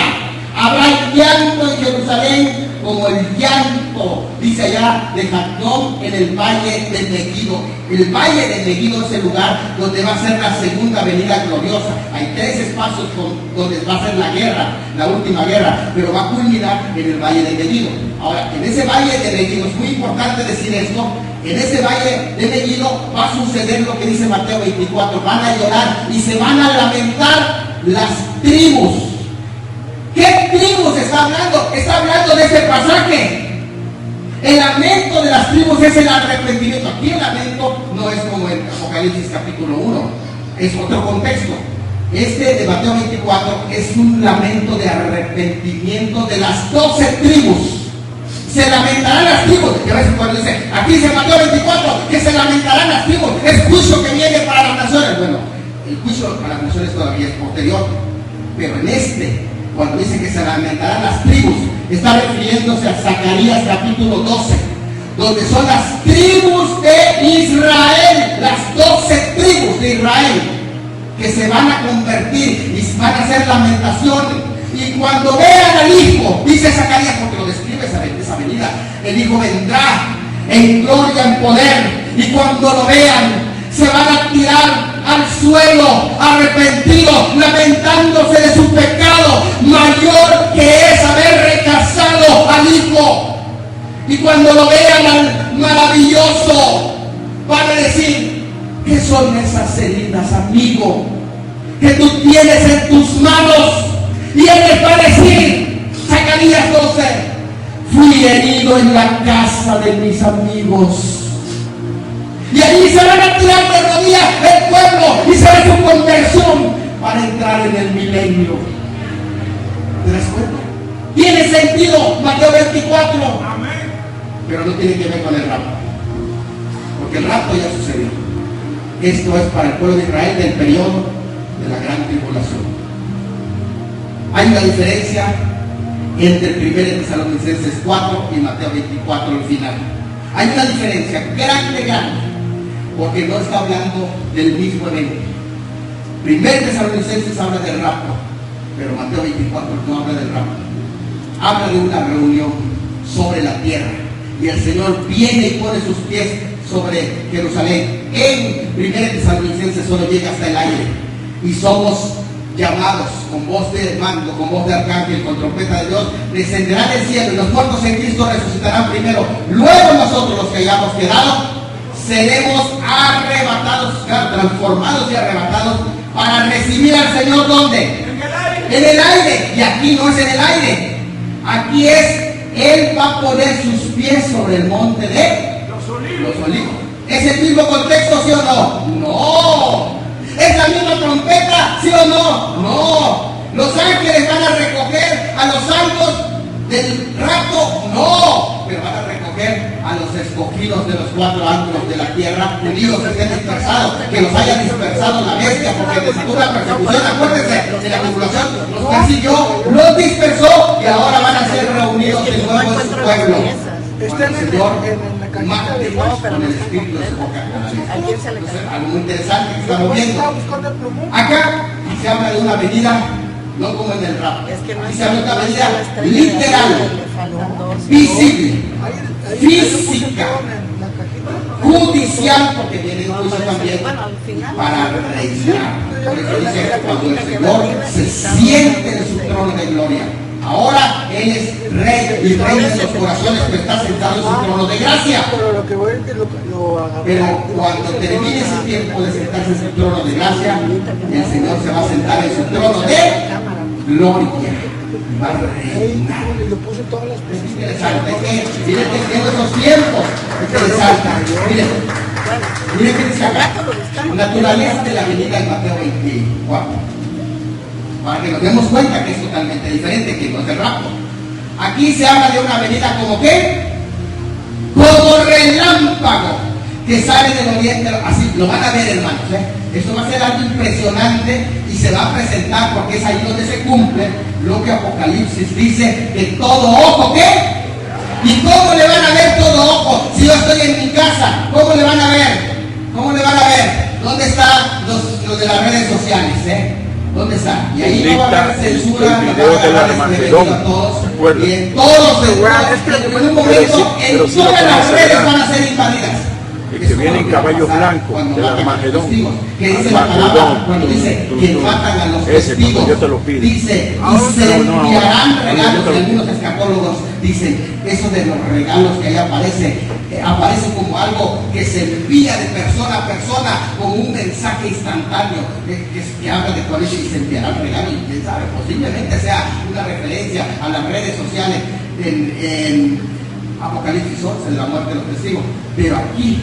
Speaker 1: habrá llanto en Jerusalén como el llanto, dice allá, de Jacón en el valle de Megiddo. El valle de Megiddo es el lugar donde va a ser la segunda venida gloriosa. Hay 3 espacios donde va a ser la guerra, la última guerra, pero va a culminar en el valle de Megiddo. Ahora, en ese valle de Megiddo, es muy importante decir esto, en ese valle de Megiddo va a suceder lo que dice Mateo 24, van a llorar y se van a lamentar las tribus. ¿Qué tribus está hablando? Está hablando de ese pasaje. El lamento de las tribus es el arrepentimiento. Aquí el lamento no es como en Apocalipsis capítulo 1, es otro contexto. Este de Mateo 24 es un lamento de arrepentimiento de las 12 tribus. Se lamentarán las tribus. Y a veces cuando dice, aquí dice Mateo 24, que se lamentarán las tribus, es juicio que viene para las naciones. Bueno, el juicio para las naciones todavía es posterior, pero en este, cuando dice que se lamentarán las tribus, está refiriéndose a Zacarías capítulo 12, donde son las tribus de Israel, las 12 tribus de Israel, que se van a convertir y van a hacer lamentaciones. Y cuando vean al Hijo, dice Zacarías, porque lo describe esa venida, el Hijo vendrá en gloria, en poder, y cuando lo vean, se van a tirar al suelo, arrepentidos, lamentándose de su pecado mayor, que es haber rechazado al Hijo. Y cuando lo vean al maravilloso, van a decir: ¿qué son esas heridas, amigo, que tú tienes en tus manos? Y él les va a decir, Zacarías 12, fui herido en la casa de mis amigos. Y allí se van a tirar de rodillas el pueblo y será su conversión para entrar en el milenio. ¿Te das cuenta? Tiene sentido Mateo 24. Amén. Pero no tiene que ver con el rapto, porque el rapto ya sucedió. Esto es para el pueblo de Israel del periodo de la gran tribulación. Hay una diferencia entre 1 Tesalonicenses 4 y Mateo 24 al final. Hay una diferencia grande, porque no está hablando del mismo evento. 1 Tesalonicenses habla del rapto, pero Mateo 24 no habla del rapto. Habla de una reunión sobre la tierra, y el Señor viene y pone sus pies sobre Jerusalén. En 1 Tesalonicenses solo llega hasta el aire, y somos llamados con voz de mando, con voz de arcángel, con trompeta de Dios, descenderá del cielo, y los muertos en Cristo resucitarán primero. Luego nosotros, los que hayamos quedado, seremos arrebatados, transformados y arrebatados para recibir al Señor. ¿Dónde? En el aire. Y aquí no es en el aire, aquí es, Él va a poner sus pies sobre el monte de los olivos. ¿Es el mismo contexto, sí o no? No. ¿Es la misma trompeta, sí o no? No. ¿Los ángeles van a recoger a los santos del rapto? No. Pero van a recoger a los escogidos de los 4 ángulos de la tierra, unidos que estén dispersados, que los haya dispersado la bestia, porque desató la persecución. Acuérdense, de la tribulación los persiguió, los dispersó, y ahora van a ser reunidos de nuevo en su pueblo. Cuando el Señor mate con el espíritu de su boca. Algo muy interesante que estamos viendo. Acá se habla de una venida, no como en el rap. Aquí se habla de una venida literal, visible, física, judicial, porque viene un juicio también para reinar. Por eso dice que cuando el Señor se siente en su trono de gloria, ahora Él es rey y reina en los corazones, que está sentado en su trono de gracia. Pero cuando termine ese tiempo de sentarse en su trono de gracia, el Señor se va a sentar en su trono de gloria. Va a reinar. Es interesante. Miren que en esos tiempos interesante. Miren que dice acá, naturaleza de la venida en Mateo 24. Para que nos demos cuenta que es totalmente diferente, que no es el rapto. Aquí se habla de una venida como ¿qué? Como relámpago que sale del oriente. Así lo van a ver, hermanos, Esto va a ser algo impresionante y se va a presentar, porque es ahí donde se cumple lo que Apocalipsis dice, que todo ojo, ¿qué? ¿Y cómo le van a ver todo ojo? Si yo estoy en mi casa, ¿cómo le van a ver? ¿Cómo le van a ver? ¿Dónde están los de las redes sociales, ¿Dónde está? Y ahí no va a haber censura,
Speaker 2: el video de la Armagedón,
Speaker 1: a todos, y en todos en un momento, en todas las redes van a ser invadidas.
Speaker 2: Que viene en caballos blancos, del Armagedón.
Speaker 1: Que dice la palabra, cuando dice que matan a los testigos,
Speaker 2: yo te lo pido.
Speaker 1: Dice, y se enviarán regalos, y algunos escapólogos dicen, eso de los regalos que ahí aparece como algo que se envía de persona a persona, como un mensaje instantáneo, que habla de cuál es, y se enviarán regalos, y quién sabe, posiblemente sea una referencia a las redes sociales en Apocalipsis 11, de la muerte de los testigos. Pero aquí,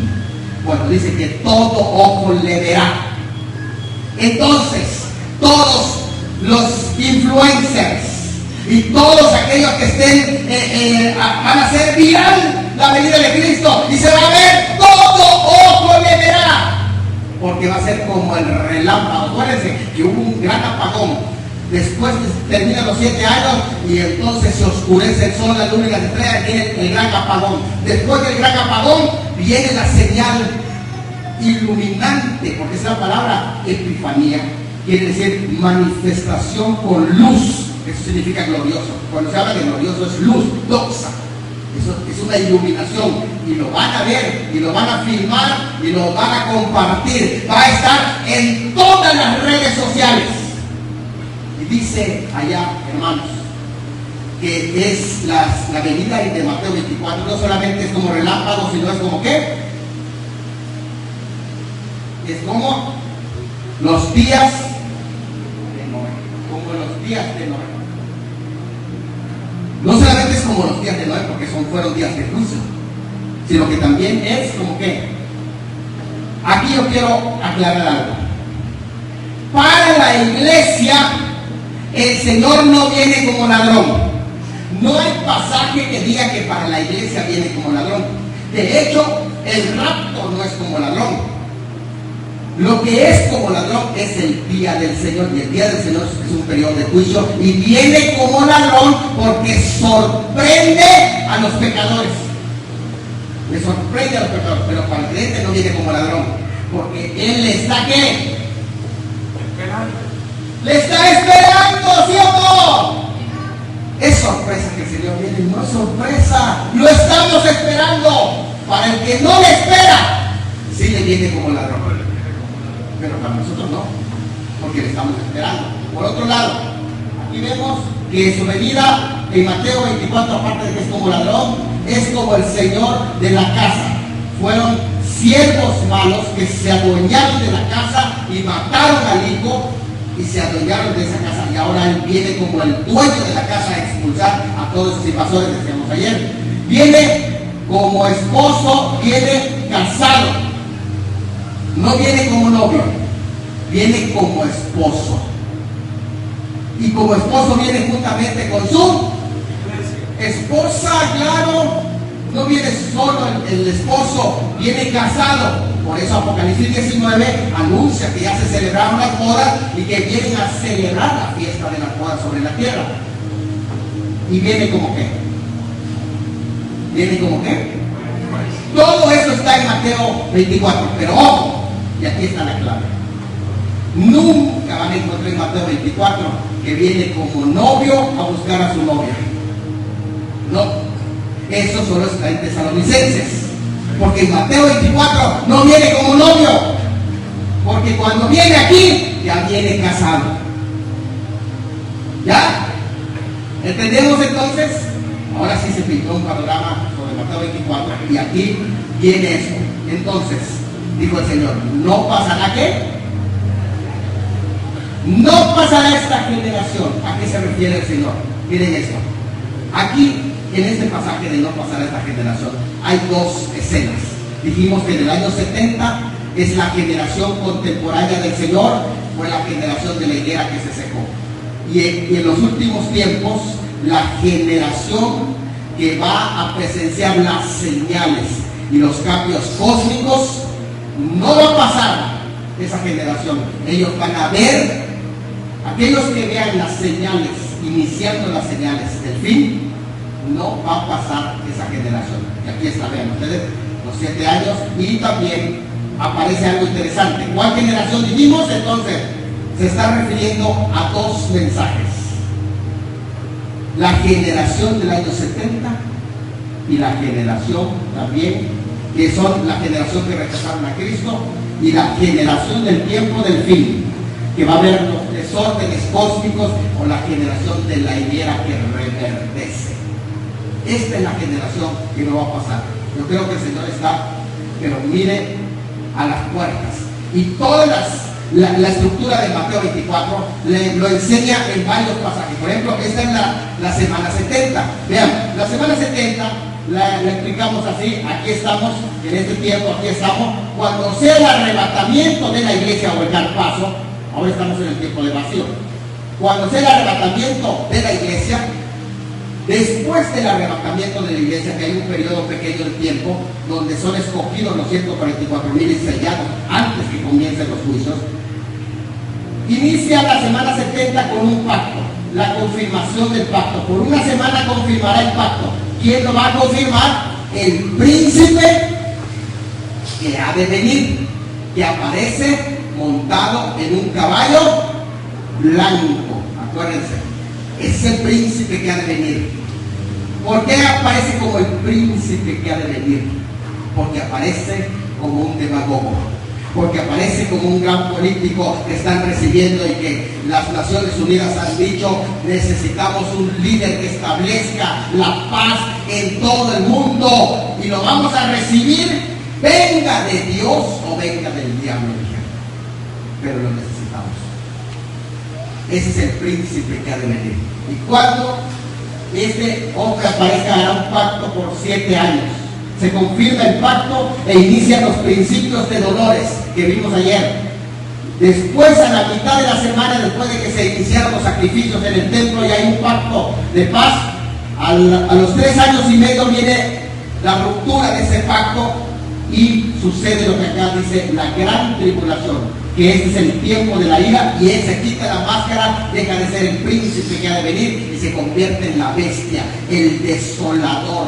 Speaker 1: cuando dice que todo ojo le verá, entonces todos los influencers y todos aquellos que estén van a hacer viral la venida de Cristo, y se va a ver, todo ojo le verá, porque va a ser como el relámpago. Acuérdense que hubo un gran apagón. Después terminan los 7 años y entonces se oscurece el sol, la luna y las estrellas, viene el gran apagón. Después del gran apagón viene la señal iluminante, porque es la palabra epifanía, quiere decir manifestación con luz. Eso significa glorioso. Cuando se habla de glorioso es luz, doxa. Eso es una iluminación, y lo van a ver, y lo van a filmar, y lo van a compartir. Va a estar en todas las redes sociales. Dice allá, hermanos, que es la venida de Mateo 24, no solamente es como relámpago, sino es como ¿qué? Es como los días de Noé, como los días de Noé. No solamente es como los días de Noé, porque fueron días de juicio, sino que también es como ¿qué? Aquí yo quiero aclarar algo. Para la iglesia, el Señor no viene como ladrón. No hay pasaje que diga que para la iglesia viene como ladrón. De hecho, el rapto no es como ladrón. Lo que es como ladrón es el día del Señor, y el día del Señor es un periodo de juicio, y viene como ladrón porque sorprende a los pecadores. Le sorprende a los pecadores, pero para el creyente no viene como ladrón, porque él le está ¿qué? Esperando. Le está esperando, ¿sí o no? Es sorpresa que el Señor viene, no es sorpresa, lo estamos esperando. Para el que no le espera, sí le viene como ladrón, pero para nosotros no, porque le estamos esperando. Por otro lado, aquí vemos que su venida en Mateo 24, aparte de que es como ladrón, es como el Señor de la casa. Fueron siervos malos que se adueñaron de la casa y mataron al hijo y se adueñaron de esa casa, y ahora él viene como el dueño de la casa a expulsar a todos esos invasores que decíamos ayer. Viene como esposo, viene casado, no viene como novio, viene como esposo, y como esposo viene juntamente con su esposa, claro. No viene solo el esposo, viene casado. Por eso Apocalipsis 19 anuncia que ya se celebraron las bodas y que vienen a celebrar la fiesta de las bodas sobre la tierra. ¿Y viene como qué? ¿Viene como qué? Todo eso está en Mateo 24, pero ojo, y aquí está la clave. Nunca van a encontrar en Mateo 24 que viene como novio a buscar a su novia. No. Eso solo está en Tesalonicenses, porque en Mateo 24 no viene como novio, porque cuando viene aquí ya viene casado. ¿Ya? ¿Entendemos entonces? Ahora sí se pintó un panorama sobre Mateo 24 y aquí viene esto. Entonces, dijo el Señor, ¿no pasará qué? No pasará esta generación. ¿A qué se refiere el Señor? Miren esto. Aquí en este pasaje de no pasar a esta generación hay dos escenas. Dijimos que en el año 70 es la generación contemporánea del Señor, fue la generación de la higuera que se secó. Y en los últimos tiempos, la generación que va a presenciar las señales y los cambios cósmicos, no va a pasar esa generación. Ellos van a ver, aquellos que vean las señales, iniciando las señales del fin, no va a pasar esa generación. Y aquí está, vean ustedes, los 7 años, y también aparece algo interesante. ¿Cuál generación dijimos? Entonces, se está refiriendo a dos mensajes. La generación del año 70 y la generación también, que son la generación que rechazaron a Cristo, y la generación del tiempo del fin, que va a haber los desórdenes cósmicos, o la generación de la higuera que reverdece. Esta es la generación que no va a pasar. Yo creo que el Señor está, pero mire, a las puertas. Y toda la estructura de Mateo 24 lo enseña en varios pasajes. Por ejemplo, esta es la semana 70. Vean, la semana 70 la explicamos así. Aquí estamos, en este tiempo, aquí estamos. Cuando sea el arrebatamiento de la iglesia o el carpazo, ahora estamos en el tiempo de vacío. Cuando sea el arrebatamiento de la iglesia, después del arrebatamiento de la iglesia, que hay un periodo pequeño de tiempo donde son escogidos los 144,000 y sellados antes que comiencen los juicios, inicia la semana 70 con un pacto, la confirmación del pacto. Por una semana confirmará el pacto. ¿Quién lo va a confirmar? El príncipe que ha de venir, que aparece montado en un caballo blanco. Acuérdense, es el príncipe que ha de venir. ¿Por qué aparece como el príncipe que ha de venir? Porque aparece como un demagogo, porque aparece como un gran político que están recibiendo, y que las Naciones Unidas han dicho: necesitamos un líder que establezca la paz en todo el mundo, y lo vamos a recibir, venga de Dios o venga del diablo, pero lo necesitamos. Ese es el príncipe que ha de venir. Y cuando este hombre aparezca, hará un pacto por 7 años. Se confirma el pacto e inician los principios de dolores que vimos ayer. Después, a la mitad de la semana, después de que se iniciaron los sacrificios en el templo, y hay un pacto de paz. A los 3 años y medio viene la ruptura de ese pacto, y sucede lo que acá dice, la gran tribulación, que este es el tiempo de la ira, y él se quita la máscara, deja de ser el príncipe que ha de venir y se convierte en la bestia, el desolador,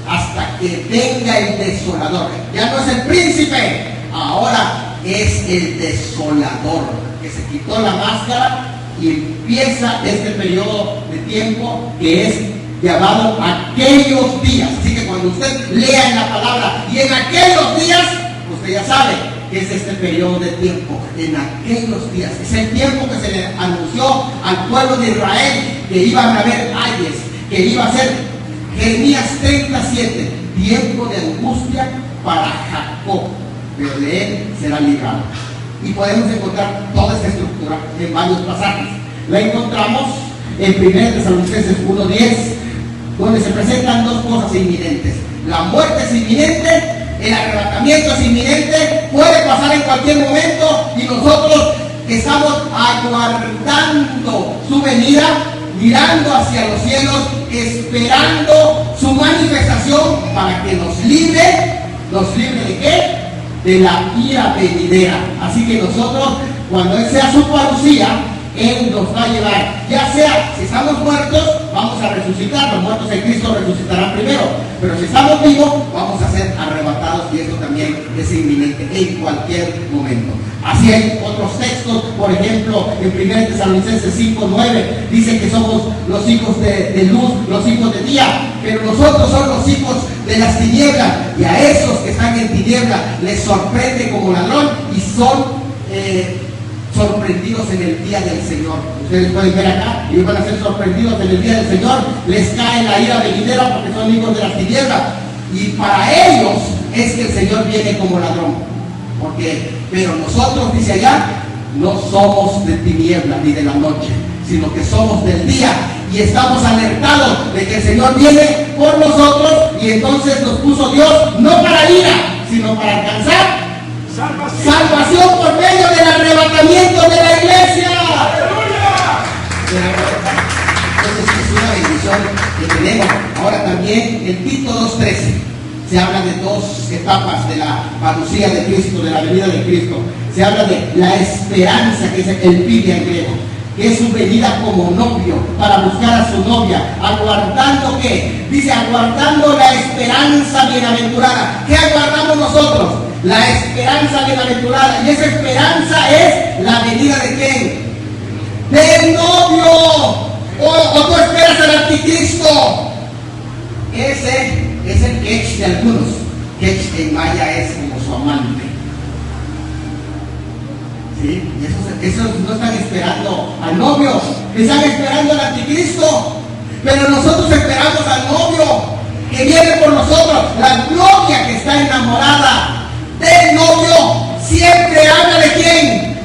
Speaker 1: hasta que venga el desolador. Ya no es el príncipe, ahora es el desolador, que se quitó la máscara y empieza este periodo de tiempo que es llamado aquellos días. Así que cuando usted lea en la palabra y en aquellos días, usted ya sabe que es este periodo de tiempo. En aquellos días es el tiempo que se le anunció al pueblo de Israel que iban a haber ayes, que iba a ser Jeremías 37, tiempo de angustia para Jacob, pero de él será librado. Y podemos encontrar toda esta estructura en varios pasajes. La encontramos en 1 Tesalonicenses 1:10, donde se presentan dos cosas inminentes. La muerte es inminente, el arrebatamiento es inminente, puede pasar en cualquier momento, y nosotros estamos aguardando su venida, mirando hacia los cielos, esperando su manifestación para que nos libre ¿de qué? De la ira venidera. Así que nosotros, cuando Él sea su parucía, Él nos va a llevar, ya sea, si estamos muertos, vamos a resucitar, los muertos en Cristo resucitarán primero, pero si estamos vivos, vamos a ser arrebatados, y esto también es inminente en cualquier momento. Así hay otros textos, por ejemplo, en 1 Tesalonicenses 5:9, dice que somos los hijos de luz, los hijos de día, pero nosotros somos los hijos de las tinieblas, y a esos que están en tinieblas les sorprende como ladrón, y son sorprendidos en el día del Señor. Ustedes pueden ver acá, y van a ser sorprendidos en el día del Señor, les cae la ira venidera porque son hijos de las tinieblas, y para ellos es que el Señor viene como ladrón. Pero nosotros, dice allá, no somos de tinieblas ni de la noche, sino que somos del día, y estamos alertados de que el Señor viene por nosotros, y entonces nos puso Dios no para ira, sino para alcanzar salvación por medio del arrebatamiento de la iglesia. ¡Aleluya! Entonces es una bendición que tenemos. Ahora también en Tito 2:13 se habla de dos etapas de la parucía de Cristo, de la venida de Cristo. Se habla de la esperanza, que es el pidia en griego, que es su venida como novio para buscar a su novia, aguardando ¿qué? Dice, aguardando la esperanza bienaventurada. ¿Qué aguardamos nosotros? La esperanza bienaventurada. Y esa esperanza es la venida de ¿quién? Del novio. O tú esperas al anticristo. Ese es el ketch de algunos. Ketch en maya es como su amante. ¿Sí? Y esos no están esperando al novio, están esperando al anticristo. Pero nosotros esperamos al novio que viene por nosotros. La novia que está enamorada del novio siempre habla de ¿quién?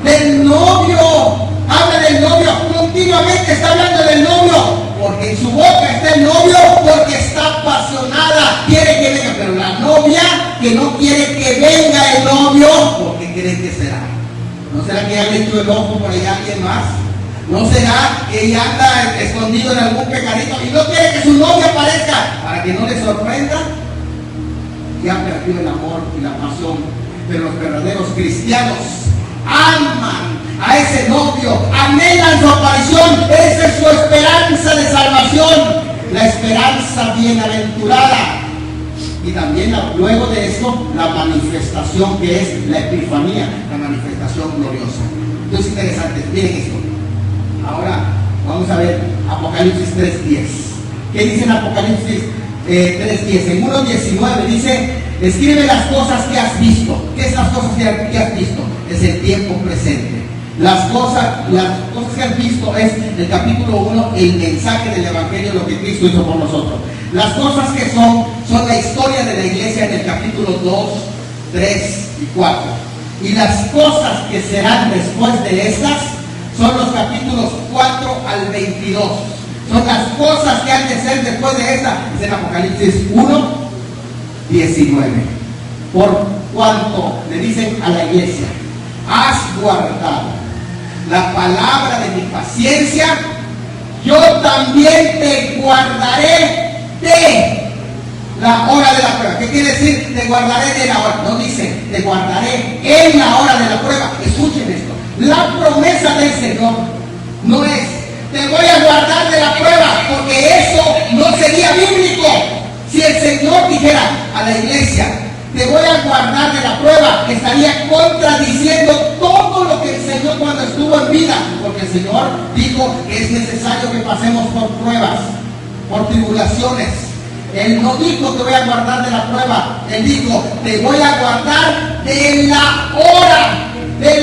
Speaker 1: Del novio. Habla del novio, continuamente está hablando del novio, porque en su boca está el novio, porque está apasionada, quiere que venga. Pero la novia que no quiere que venga el novio, ¿por qué creen que será? ¿No será que ya le echó el ojo por allá a alguien más? ¿No será que ella anda escondido en algún pecadito y no quiere que su novia aparezca para que no le sorprenda? Ya perdió el amor y la pasión. Pero los verdaderos cristianos aman a ese novio, anhelan su aparición. Esa es su esperanza de salvación, la esperanza bienaventurada. Y también luego de esto, la manifestación, que es la epifanía, la manifestación gloriosa. Entonces, interesante, miren esto. Ahora vamos a ver Apocalipsis 3:10. ¿Qué dice en Apocalipsis 3:10? En 1:19 dice: escribe las cosas que has visto. ¿Qué es las cosas que has visto? Es el tiempo presente. Las cosas que has visto es el capítulo 1, el mensaje del Evangelio, lo que Cristo hizo por nosotros. Las cosas que son la historia de la iglesia en el capítulo 2, 3 y 4. Y las cosas que serán después de estas son los capítulos 4 al 22. Son las cosas que han de ser después de esta. Es en Apocalipsis 1, 19. Por cuanto le dicen a la iglesia: has guardado la palabra de mi paciencia, yo también te guardaré de La hora de la prueba. ¿Qué quiere decir? Te guardaré de la hora. No dice, te guardaré en la hora de la prueba. Escuchen esto. La promesa del Señor no es, te voy a guardar de la prueba, porque eso no sería bíblico. Si el Señor dijera a la iglesia, te voy a guardar de la prueba, estaría contradiciendo todo lo que enseñó cuando estuvo en vida, porque el Señor dijo que es necesario que pasemos por pruebas, por tribulaciones. Él no dijo te voy a guardar de la prueba, Él dijo te voy a guardar de la hora de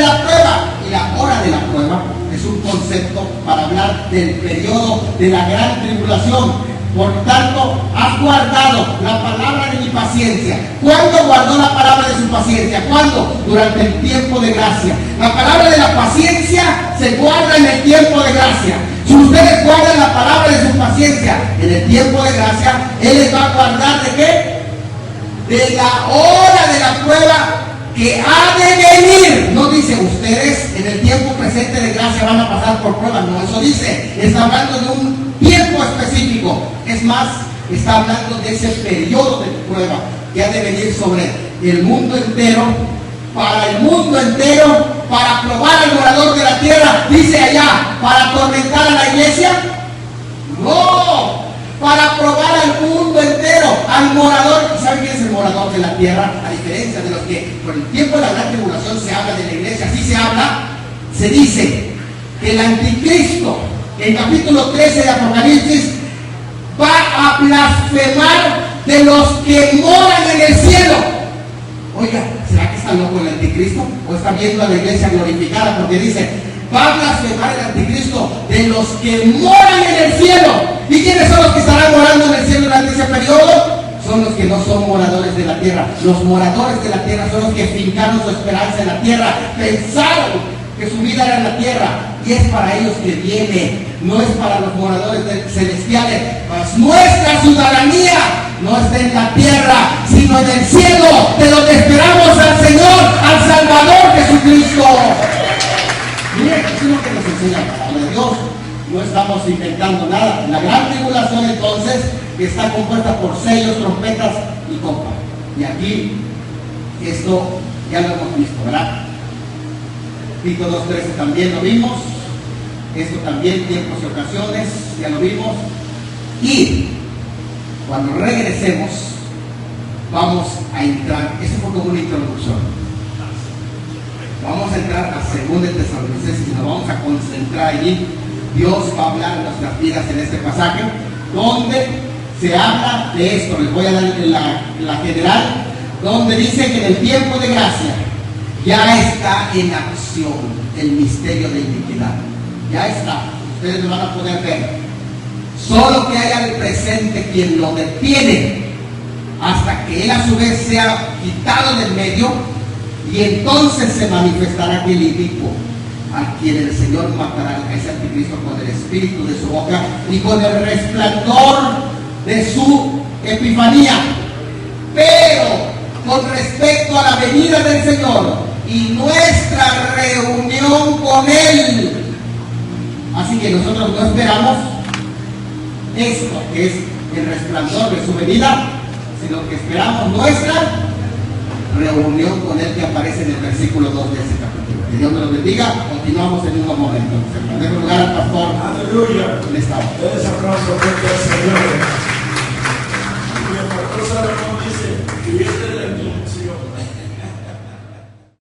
Speaker 1: la prueba. Y la hora de la prueba es un concepto para hablar del periodo de la gran tribulación. Por tanto, has guardado la palabra de mi paciencia. ¿Cuándo guardó la palabra de su paciencia? ¿Cuándo? Durante el tiempo de gracia. La palabra de la paciencia se guarda en el tiempo de gracia. Si ustedes guardan la palabra de su paciencia en el tiempo de gracia, Él les va a guardar ¿de qué? De la hora de la prueba que ha de venir. No dice ustedes en el tiempo presente de gracia van a pasar por pruebas. No, eso dice. Está hablando de un tiempo específico. Es más, está hablando de ese periodo de prueba que ha de venir sobre el mundo entero, para el mundo entero, para probar al morador de la tierra. Dice allá, para atormentar a la iglesia. No, para probar al mundo entero, al morador. ¿Y saben quién es el morador de la tierra? A diferencia de los que por el tiempo de la gran tribulación se habla de la iglesia, así se habla, se dice que el anticristo, en capítulo 13 de Apocalipsis, va a blasfemar de los que moran en el cielo. Oiga, ¿será que está loco el anticristo? ¿O está viendo a la iglesia glorificada? Porque dice, va a blasfemar el anticristo de los que moran en el cielo. ¿Y quiénes son los que estarán morando en el cielo durante ese periodo? Son los que no son moradores de la tierra. Los moradores de la tierra son los que fincaron su esperanza en la tierra, pensaron que su vida era en la tierra, y es para ellos que viene, no es para los moradores celestiales. Pues nuestra ciudadanía no está en la tierra, sino en el cielo, de donde esperamos al Señor, al Salvador Jesucristo. Miren, eso es lo que nos enseña la palabra de Dios. No estamos inventando nada. La gran tribulación entonces está compuesta por sellos, trompetas y copa. Y aquí esto ya lo hemos visto, ¿verdad? Tito 2:13 también lo vimos. Esto también, tiempos y ocasiones, ya lo vimos. Y cuando regresemos, vamos a entrar, eso fue como una introducción. Vamos a entrar a 2 de Tesalonicenses y nos vamos a concentrar allí. Dios va a hablar en nuestras vidas en este pasaje, donde se habla de esto. Les voy a dar la general, donde dice que en el tiempo de gracia ya está en acción el misterio de iniquidad. Ya está, ustedes lo van a poder ver. Solo que haya el presente quien lo detiene hasta que él a su vez sea quitado del medio, y entonces se manifestará aquel inicuo a quien el Señor matará, a ese anticristo, con el espíritu de su boca y con el resplandor de su epifanía. Pero con respecto a la venida del Señor y nuestra reunión con Él, así que nosotros no esperamos esto, que es el resplandor de su venida, sino que esperamos nuestra reunión con Él, que aparece en el versículo 2 de ese capítulo. Que Dios me lo bendiga. Continuamos en un momento. Se dejo lugar al pastor.
Speaker 3: Aleluya.
Speaker 1: En esta hora.
Speaker 3: Ese aplauso fuerte al Señor.